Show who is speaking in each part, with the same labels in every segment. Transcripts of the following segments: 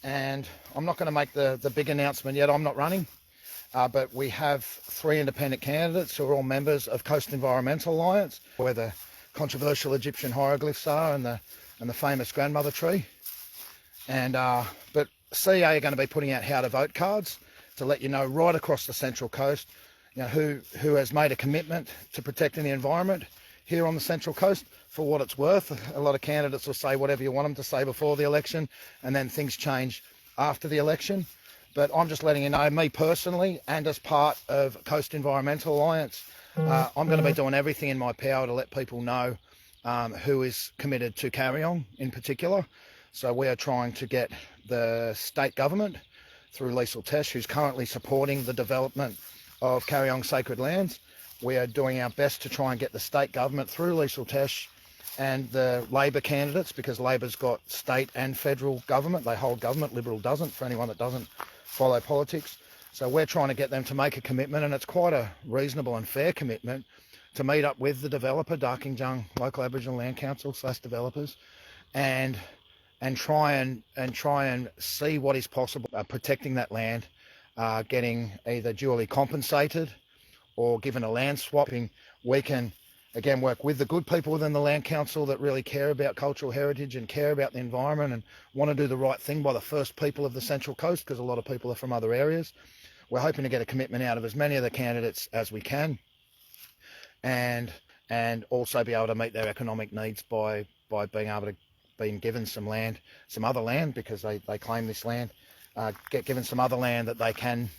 Speaker 1: and I'm not going to make the big announcement yet. I'm not running, but we have 3 independent candidates who are all members of Coast Environmental Alliance, where the controversial Egyptian hieroglyphs are and the famous grandmother tree. And but CEA are going to be putting out how to vote cards to let you know right across the Central Coast, you know, who has made a commitment to protecting the environment here on the Central Coast. For what it's worth, a lot of candidates will say whatever you want them to say before the election, and then things change after the election. But I'm just letting you know, me personally, and as part of Coast Environmental Alliance, I'm going to be doing everything in my power to let people know who is committed to Carry On in particular. So we are trying to get the state government through Leroy-Dyer, who's currently supporting the development of Carry On sacred lands. We are doing our best to try and get the state government through Leroy-Dyer and the Labor candidates, because Labor's got state and federal government. They hold government. Liberal doesn't, for anyone that doesn't follow politics. So we're trying to get them to make a commitment, and it's quite a reasonable and fair commitment, to meet up with the developer, Darkinjung Local Aboriginal Land Council / developers, and try and see what is possible, protecting that land, getting either duly compensated or given a land swapping. We can again work with the good people within the land council that really care about cultural heritage and care about the environment and want to do the right thing by the first people of the Central Coast, because a lot of people are from other areas. We're hoping to get a commitment out of as many of the candidates as we can, and also be able to meet their economic needs by being able to being given some land, some other land, because they claim this land, get given some other land that they can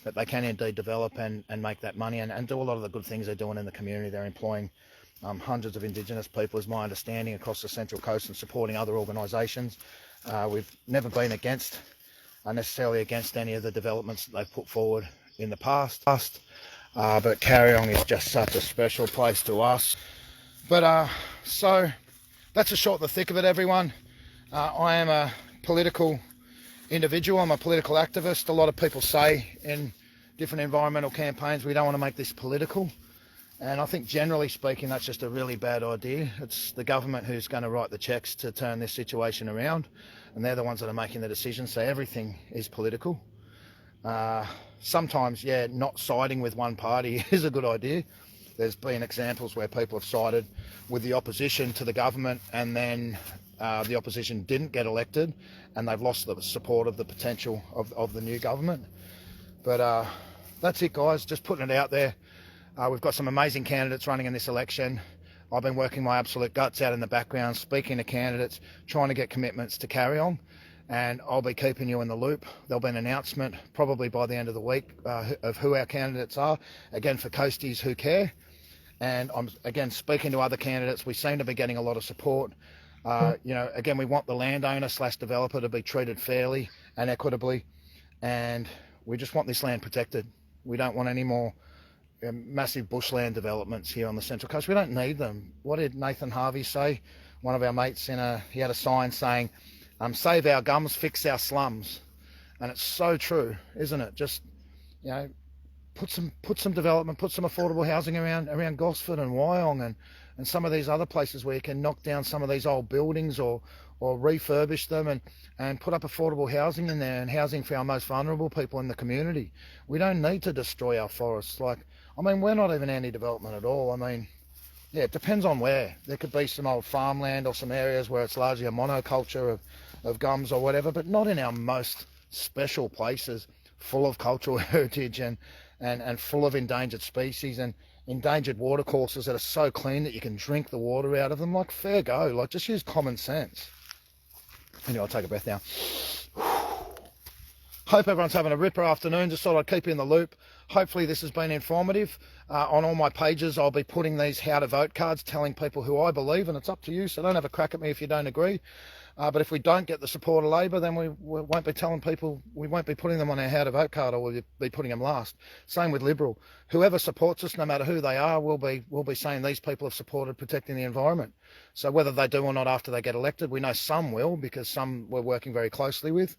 Speaker 1: indeed develop and make that money and do a lot of the good things they're doing in the community. They're employing hundreds of Indigenous people, is my understanding, across the Central Coast, and supporting other organisations. We've never been necessarily against any of the developments that they've put forward in the past. But Carry On is just such a special place to us. But so that's the short and the thick of it, everyone. I am a political individual. I'm a political activist. A lot of people say in different environmental campaigns, we don't want to make this political. And I think generally speaking, that's just a really bad idea. It's the government who's going to write the checks to turn this situation around, and they're the ones that are making the decisions, so everything is political. Sometimes, yeah, not siding with one party is a good idea. There's been examples where people have sided with the opposition to the government, and then the opposition didn't get elected, and they've lost the support of the potential of the new government. But that's it, guys, just putting it out there. We've got some amazing candidates running in this election. I've been working my absolute guts out in the background, speaking to candidates, trying to get commitments to Carry On, and I'll be keeping you in the loop. There'll be an announcement probably by the end of the week of who our candidates are, again for Coasties who care. And I'm again speaking to other candidates. We seem to be getting a lot of support. You know, again, we want the landowner / developer to be treated fairly and equitably, and we just want this land protected. We don't want any more massive bushland developments here on the Central Coast. We don't need them. What did Nathan Harvey say? One of our mates he had a sign saying, "Save our gums, fix our slums," and it's so true, isn't it? Just, you know, put some development, put some affordable housing around Gosford and Wyong and some of these other places where you can knock down some of these old buildings or refurbish them and put up affordable housing in there, and housing for our most vulnerable people in the community. We don't need to destroy our forests. Like, I mean, we're not even anti-development at all. I mean, yeah, it depends on where. There could be some old farmland or some areas where it's largely a monoculture of gums or whatever, but not in our most special places full of cultural heritage and full of endangered species and endangered watercourses that are so clean that you can drink the water out of them. Like, fair go. Like, just use common sense. Anyway, I'll take a breath now. Hope everyone's having a ripper afternoon. Just thought I'd keep you in the loop. Hopefully this has been informative. On all my pages, I'll be putting these how to vote cards, telling people who I believe, and it's up to you, so don't have a crack at me if you don't agree. But if we don't get the support of Labor, then we won't be telling people, we won't be putting them on our how to vote card, or we'll be putting them last. Same with Liberal. Whoever supports us, no matter who they are, we'll be saying these people have supported protecting the environment. So whether they do or not after they get elected, we know some will, because some we're working very closely with.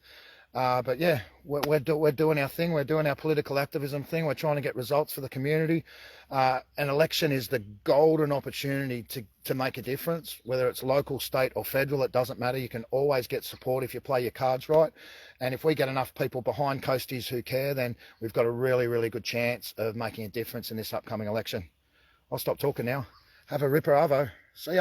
Speaker 1: But yeah, we're doing our thing. We're doing our political activism thing. We're trying to get results for the community. An election is the golden opportunity to make a difference, whether it's local, state or federal, it doesn't matter. You can always get support if you play your cards right. And if we get enough people behind Coasties who care, then we've got a really, really good chance of making a difference in this upcoming election. I'll stop talking now. Have a ripper, Arvo.